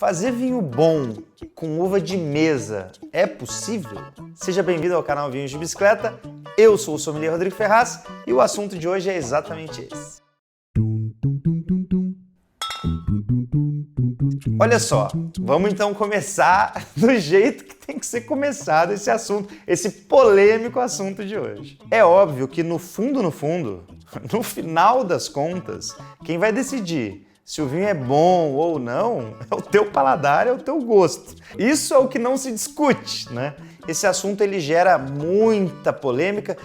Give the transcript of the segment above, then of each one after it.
Fazer vinho bom com uva de mesa é possível? Seja bem-vindo ao canal Vinhos de Bicicleta. Eu sou o sommelier Rodrigo Ferraz e o assunto de hoje é exatamente esse. Olha só, vamos então começar do jeito que tem que ser começado esse assunto, esse polêmico assunto de hoje. É óbvio que no fundo, no final das contas, quem vai decidir se o vinho é bom ou não é o teu paladar, é o teu gosto. Isso é o que não se discute, né? Esse assunto ele gera muita polêmica,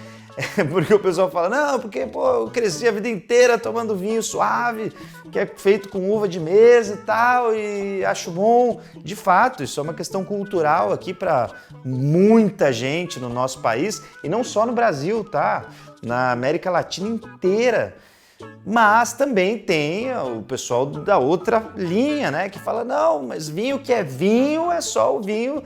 porque o pessoal fala, não, porque eu cresci a vida inteira tomando vinho suave, que é feito com uva de mesa e tal, e acho bom. De fato, isso é uma questão cultural aqui para muita gente no nosso país, e não só no Brasil, tá? Na América Latina inteira. Mas também tem o pessoal da outra linha, né? Que fala, não, mas vinho que é vinho é só o vinho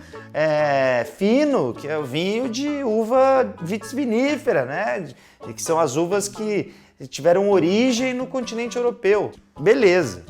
fino, que é o vinho de uva vitis vinifera, né? Que são as uvas que tiveram origem no continente europeu. Beleza,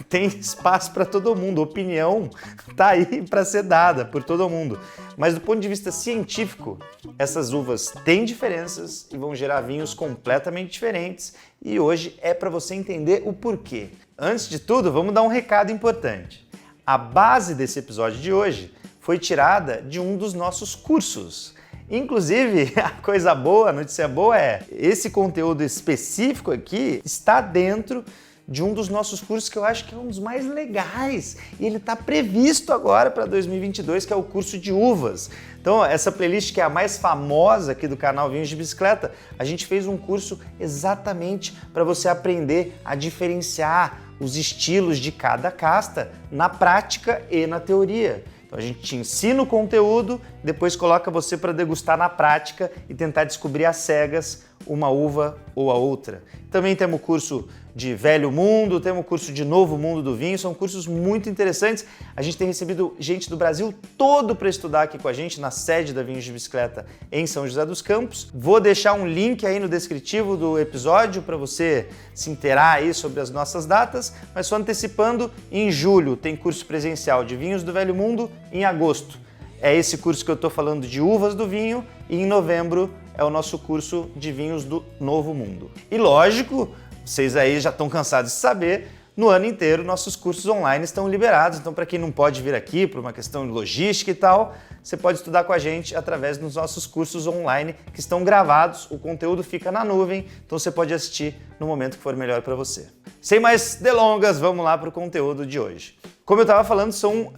tem espaço para todo mundo, opinião tá aí para ser dada por todo mundo. Mas do ponto de vista científico, essas uvas têm diferenças e vão gerar vinhos completamente diferentes. E hoje é para você entender o porquê. Antes de tudo, vamos dar um recado importante. A base desse episódio de hoje foi tirada de um dos nossos cursos. Inclusive, a coisa boa, a notícia boa é, esse conteúdo específico aqui está dentro de um dos nossos cursos que eu acho que é um dos mais legais e ele está previsto agora para 2022, que é o curso de uvas. Então, essa playlist que é a mais famosa aqui do canal Vinhos de Bicicleta, a gente fez um curso exatamente para você aprender a diferenciar os estilos de cada casta na prática e na teoria. Então, a gente te ensina o conteúdo, depois coloca você para degustar na prática e tentar descobrir às cegas uma uva ou a outra. Também temos o curso de Velho Mundo, temos o curso de Novo Mundo do Vinho, são cursos muito interessantes. A gente tem recebido gente do Brasil todo para estudar aqui com a gente na sede da Vinhos de Bicicleta em São José dos Campos. Vou deixar um link aí no descritivo do episódio para você se inteirar aí sobre as nossas datas, mas só antecipando, em julho tem curso presencial de Vinhos do Velho Mundo, em agosto é esse curso que eu estou falando de uvas do vinho e em novembro é o nosso curso de vinhos do Novo Mundo. E lógico, vocês aí já estão cansados de saber, no ano inteiro nossos cursos online estão liberados, então para quem não pode vir aqui por uma questão de logística e tal, você pode estudar com a gente através dos nossos cursos online que estão gravados, o conteúdo fica na nuvem, então você pode assistir no momento que for melhor para você. Sem mais delongas, vamos lá para o conteúdo de hoje. Como eu estava falando, são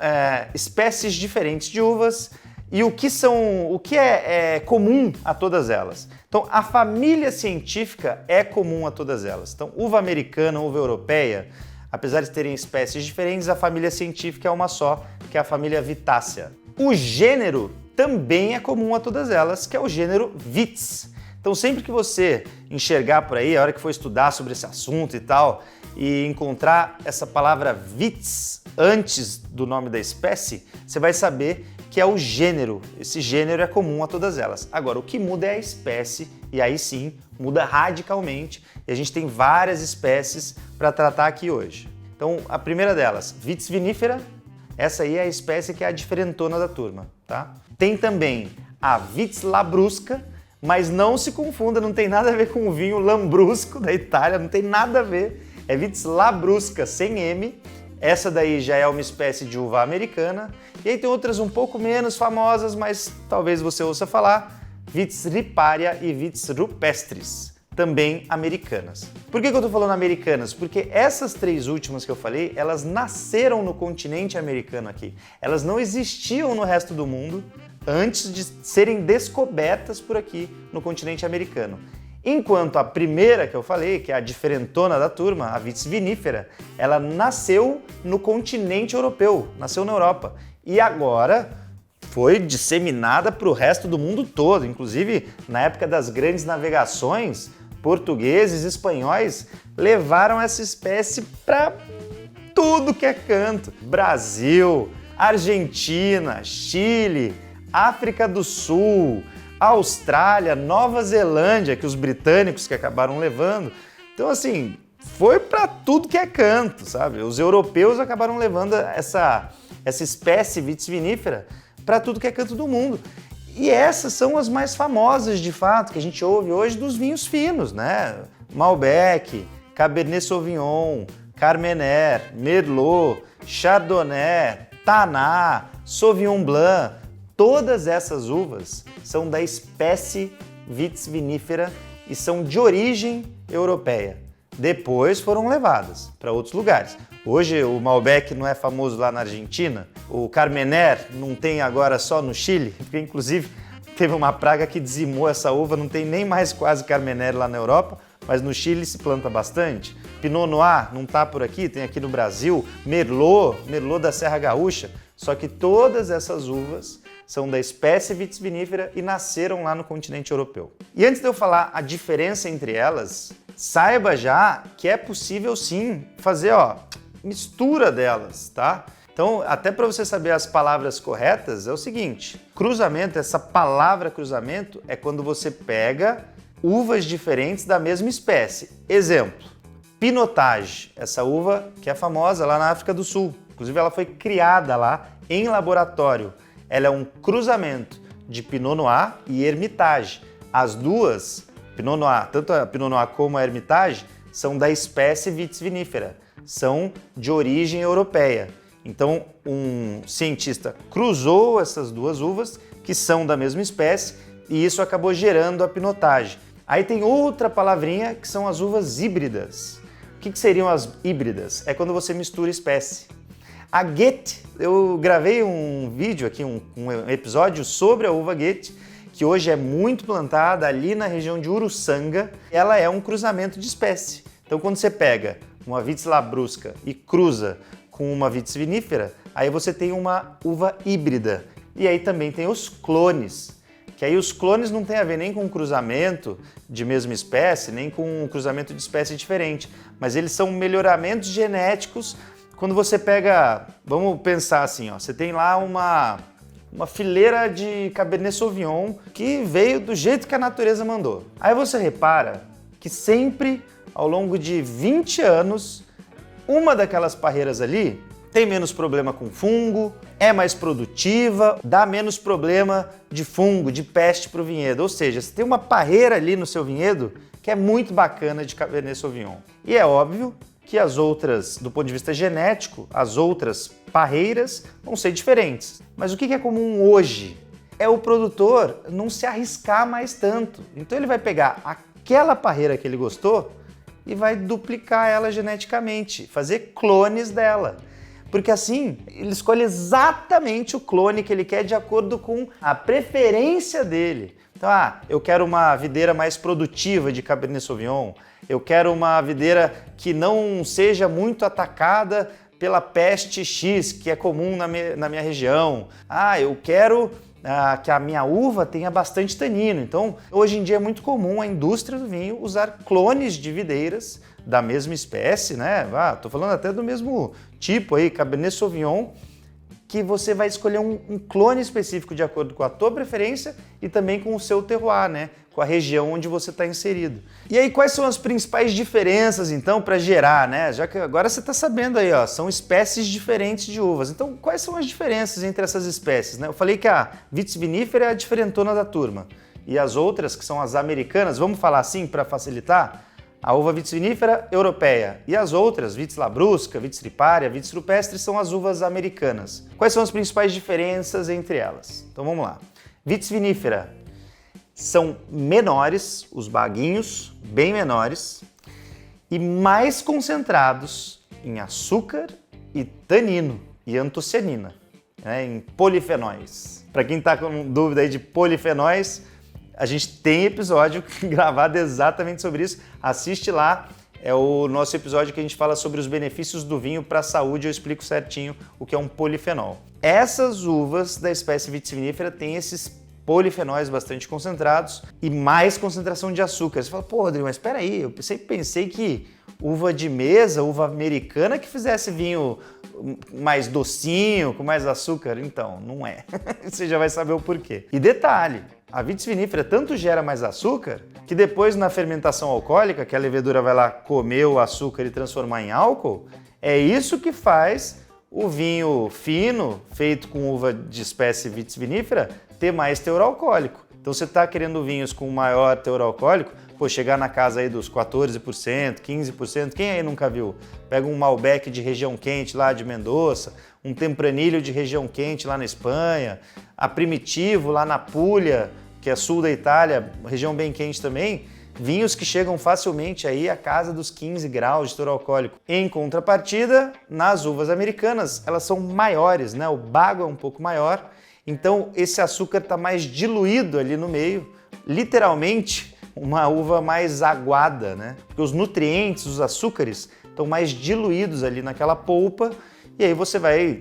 espécies diferentes de uvas e o que é comum a todas elas. Então, a família científica é comum a todas elas. Então, uva americana, uva europeia, apesar de terem espécies diferentes, a família científica é uma só, que é a família Vitácea. O gênero também é comum a todas elas, que é o gênero Vitis. Então, sempre que você enxergar por aí, a hora que for estudar sobre esse assunto e tal, e encontrar essa palavra Vitis antes do nome da espécie, você vai saber que é o gênero. Esse gênero é comum a todas elas. Agora, o que muda é a espécie, e aí sim, muda radicalmente, e a gente tem várias espécies para tratar aqui hoje. Então, a primeira delas, Vitis vinifera, essa aí é a espécie que é a diferentona da turma, tá? Tem também a Vitis labrusca, mas não se confunda, não tem nada a ver com o vinho lambrusco da Itália, não tem nada a ver. É Vitis labrusca, sem M. Essa daí já é uma espécie de uva americana. E aí tem outras um pouco menos famosas, mas talvez você ouça falar. Vitis riparia e Vitis rupestris, também americanas. Por que eu tô falando americanas? Porque essas três últimas que eu falei, elas nasceram no continente americano aqui. Elas não existiam no resto do mundo antes de serem descobertas por aqui no continente americano. Enquanto a primeira que eu falei, que é a diferentona da turma, a Vitis vinifera, ela nasceu no continente europeu, nasceu na Europa. E agora foi disseminada para o resto do mundo todo. Inclusive, na época das grandes navegações, portugueses e espanhóis levaram essa espécie para tudo que é canto. Brasil, Argentina, Chile, África do Sul, Austrália, Nova Zelândia, que os britânicos que acabaram levando. Então, assim, foi para tudo que é canto, sabe? Os europeus acabaram levando essa espécie Vitis vinifera para tudo que é canto do mundo. E essas são as mais famosas, de fato, que a gente ouve hoje dos vinhos finos, né? Malbec, Cabernet Sauvignon, Carmener, Merlot, Chardonnay, Taná, Sauvignon Blanc. Todas essas uvas são da espécie Vitis vinifera e são de origem europeia. Depois foram levadas para outros lugares. Hoje o Malbec não é famoso lá na Argentina, o Carmener não tem agora só no Chile, porque inclusive teve uma praga que dizimou essa uva, não tem nem mais quase Carmener lá na Europa, mas no Chile se planta bastante. Pinot Noir não está por aqui, tem aqui no Brasil, Merlot da Serra Gaúcha, só que todas essas uvas são da espécie Vitis vinifera e nasceram lá no continente europeu. E antes de eu falar a diferença entre elas, saiba já que é possível sim fazer mistura delas, tá? Então, até para você saber as palavras corretas, é o seguinte: cruzamento, essa palavra cruzamento é quando você pega uvas diferentes da mesma espécie. Exemplo, Pinotage, essa uva que é famosa lá na África do Sul. Inclusive ela foi criada lá em laboratório. Ela é um cruzamento de Pinot Noir e Hermitage. As duas, Pinot Noir, tanto a Pinot Noir como a Hermitage, são da espécie Vitis vinifera, são de origem europeia. Então, um cientista cruzou essas duas uvas, que são da mesma espécie, e isso acabou gerando a Pinotage. Aí tem outra palavrinha, que são as uvas híbridas. O que seriam as híbridas? É quando você mistura espécie. A Goethe, eu gravei um vídeo aqui, um episódio sobre a uva Goethe, que hoje é muito plantada ali na região de Uruçanga. Ela é um cruzamento de espécie. Então, quando você pega uma Vitis labrusca e cruza com uma Vitis vinifera, aí você tem uma uva híbrida. E aí também tem os clones, que aí os clones não tem a ver nem com cruzamento de mesma espécie, nem com um cruzamento de espécie diferente, mas eles são melhoramentos genéticos. Quando você pega, vamos pensar assim, você tem lá uma fileira de Cabernet Sauvignon que veio do jeito que a natureza mandou. Aí você repara que sempre, ao longo de 20 anos, uma daquelas parreiras ali tem menos problema com fungo, é mais produtiva, dá menos problema de fungo, de peste para o vinhedo. Ou seja, você tem uma parreira ali no seu vinhedo que é muito bacana de Cabernet Sauvignon. E é óbvio que as outras, do ponto de vista genético, as outras parreiras vão ser diferentes. Mas o que é comum hoje? É o produtor não se arriscar mais tanto. Então ele vai pegar aquela parreira que ele gostou e vai duplicar ela geneticamente, fazer clones dela. Porque assim, ele escolhe exatamente o clone que ele quer de acordo com a preferência dele. Então, eu quero uma videira mais produtiva de Cabernet Sauvignon, eu quero uma videira que não seja muito atacada pela peste X, que é comum na minha região. Eu quero que a minha uva tenha bastante tanino. Então, hoje em dia é muito comum a indústria do vinho usar clones de videiras da mesma espécie, né? Tô falando até do mesmo tipo aí, Cabernet Sauvignon, que você vai escolher um clone específico de acordo com a tua preferência e também com o seu terroir, né? Com a região onde você está inserido. E aí, quais são as principais diferenças, então, para gerar, né? Já que agora você está sabendo aí, são espécies diferentes de uvas. Então, quais são as diferenças entre essas espécies, né? Eu falei que a Vitis vinifera é a diferentona da turma. E as outras, que são as americanas, vamos falar assim para facilitar? A uva Vitis vinifera europeia e as outras, Vitis labrusca, Vitis riparia, Vitis rupestre, são as uvas americanas. Quais são as principais diferenças entre elas? Então vamos lá. Vitis vinifera são menores, os baguinhos bem menores e mais concentrados em açúcar e tanino e antocianina, né, em polifenóis. Para quem está com dúvida aí de polifenóis, a gente tem episódio gravado exatamente sobre isso. Assiste lá, é o nosso episódio que a gente fala sobre os benefícios do vinho para a saúde. Eu explico certinho o que é um polifenol. Essas uvas da espécie Vitis vinifera têm esses polifenóis bastante concentrados e mais concentração de açúcar. Você fala, Rodrigo, mas espera aí, eu sempre pensei que uva de mesa, uva americana que fizesse vinho mais docinho, com mais açúcar. Então, não é. Você já vai saber o porquê. E detalhe, A vitis vinífera tanto gera mais açúcar que depois na fermentação alcoólica, que a levedura vai lá comer o açúcar e transformar em álcool, é isso que faz o vinho fino, feito com uva de espécie vitis vinífera, ter mais teor alcoólico. Então você está querendo vinhos com maior teor alcoólico, chegar na casa aí dos 14%, 15%, quem aí nunca viu? Pega um Malbec de região quente lá de Mendoza, um Tempranillo de região quente lá na Espanha, a Primitivo lá na Puglia, que é sul da Itália, região bem quente também, vinhos que chegam facilmente aí à casa dos 15 graus de teor alcoólico. Em contrapartida, nas uvas americanas, elas são maiores, né? O bago é um pouco maior, então esse açúcar está mais diluído ali no meio, literalmente uma uva mais aguada, né? Porque os nutrientes, os açúcares, estão mais diluídos ali naquela polpa e aí você vai,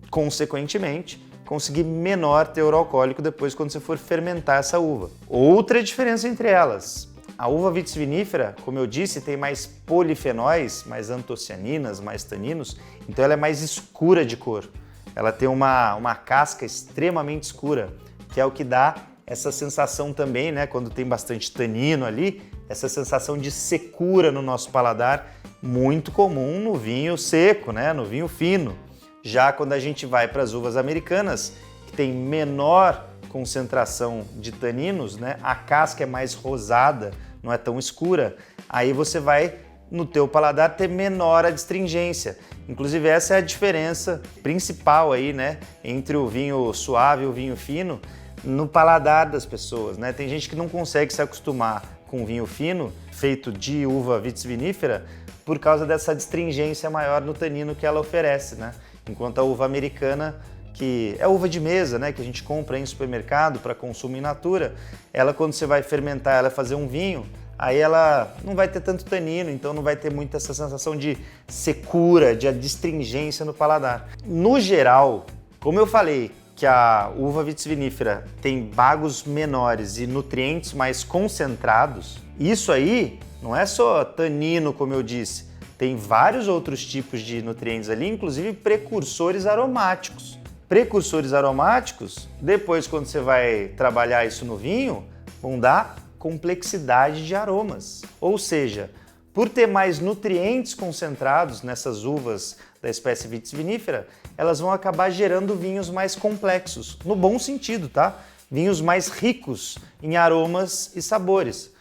consequentemente, conseguir menor teor alcoólico depois quando você for fermentar essa uva. Outra diferença entre elas, a uva vitis vinífera, como eu disse, tem mais polifenóis, mais antocianinas, mais taninos, então ela é mais escura de cor. Ela tem uma casca extremamente escura, que é o que dá essa sensação também, né, quando tem bastante tanino ali, essa sensação de secura no nosso paladar, muito comum no vinho seco, né, no vinho fino. Já quando a gente vai para as uvas americanas, que tem menor concentração de taninos, né, a casca é mais rosada, não é tão escura, aí você vai no teu paladar ter menor adstringência. Inclusive essa é a diferença principal aí, né, entre o vinho suave e o vinho fino, no paladar das pessoas, né? Tem gente que não consegue se acostumar com vinho fino, feito de uva vitis vinífera, por causa dessa adstringência maior no tanino que ela oferece, né? Enquanto a uva americana, que é uva de mesa, né, que a gente compra em supermercado para consumo in natura, ela quando você vai fermentar, ela fazer um vinho, aí ela não vai ter tanto tanino, então não vai ter muito essa sensação de secura, de adstringência no paladar. No geral, como eu falei, que a uva vitis vinífera tem bagos menores e nutrientes mais concentrados, isso aí não é só tanino, como eu disse, tem vários outros tipos de nutrientes ali, inclusive precursores aromáticos. Precursores aromáticos, depois quando você vai trabalhar isso no vinho, vão dar complexidade de aromas. Ou seja, por ter mais nutrientes concentrados nessas uvas da espécie vitis vinífera, elas vão acabar gerando vinhos mais complexos, no bom sentido, tá? Vinhos mais ricos em aromas e sabores.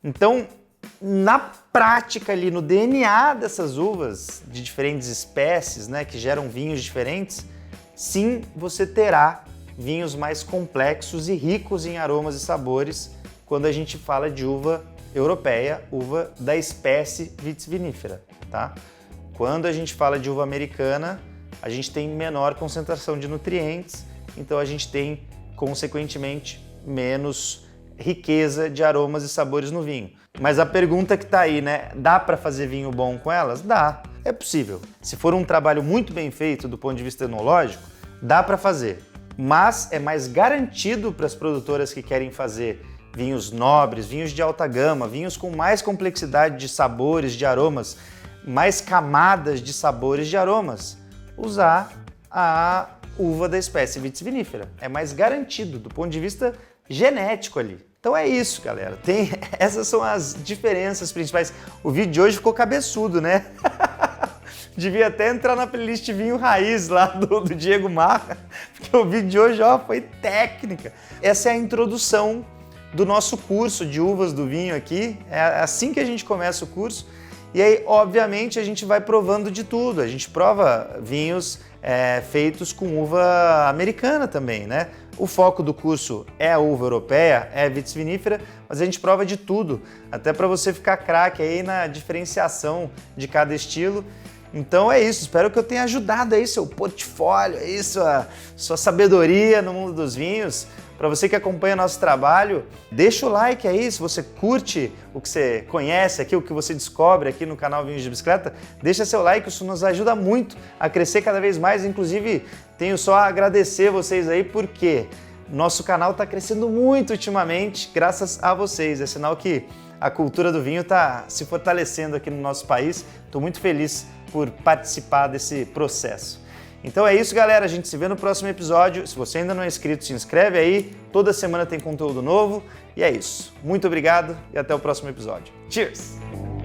Então, na prática ali, no DNA dessas uvas de diferentes espécies, né, que geram vinhos diferentes, sim, você terá vinhos mais complexos e ricos em aromas e sabores quando a gente fala de uva europeia, uva da espécie vitis vinífera, tá? Quando a gente fala de uva americana, a gente tem menor concentração de nutrientes, então a gente tem, consequentemente, menos riqueza de aromas e sabores no vinho. Mas a pergunta que está aí, né? Dá para fazer vinho bom com elas? Dá, é possível. Se for um trabalho muito bem feito do ponto de vista enológico, dá para fazer. Mas é mais garantido para as produtoras que querem fazer vinhos nobres, vinhos de alta gama, vinhos com mais complexidade de sabores, de aromas, mais camadas de sabores de aromas, usar a uva da espécie vitis vinífera. É mais garantido do ponto de vista genético ali. Então é isso, galera. Essas são as diferenças principais. O vídeo de hoje ficou cabeçudo, né? Devia até entrar na playlist Vinho Raiz lá do Diego Marra, porque o vídeo de hoje foi técnica. Essa é a introdução do nosso curso de uvas do vinho aqui. É assim que a gente começa o curso. E aí, obviamente, a gente vai provando de tudo. A gente prova vinhos feitos com uva americana também, né? O foco do curso é a uva europeia, é a vitis vinífera, mas a gente prova de tudo, até para você ficar craque aí na diferenciação de cada estilo. Então é isso, espero que eu tenha ajudado aí seu portfólio, aí sua sabedoria no mundo dos vinhos. Para você que acompanha nosso trabalho, deixa o like aí, se você curte o que você conhece aqui, o que você descobre aqui no canal Vinhos de Bicicleta, deixa seu like, isso nos ajuda muito a crescer cada vez mais. Inclusive, tenho só a agradecer vocês aí, porque nosso canal está crescendo muito ultimamente, graças a vocês. É sinal que a cultura do vinho está se fortalecendo aqui no nosso país. Estou muito feliz por participar desse processo. Então é isso, galera. A gente se vê no próximo episódio. Se você ainda não é inscrito, se inscreve aí. Toda semana tem conteúdo novo. E é isso. Muito obrigado e até o próximo episódio. Cheers!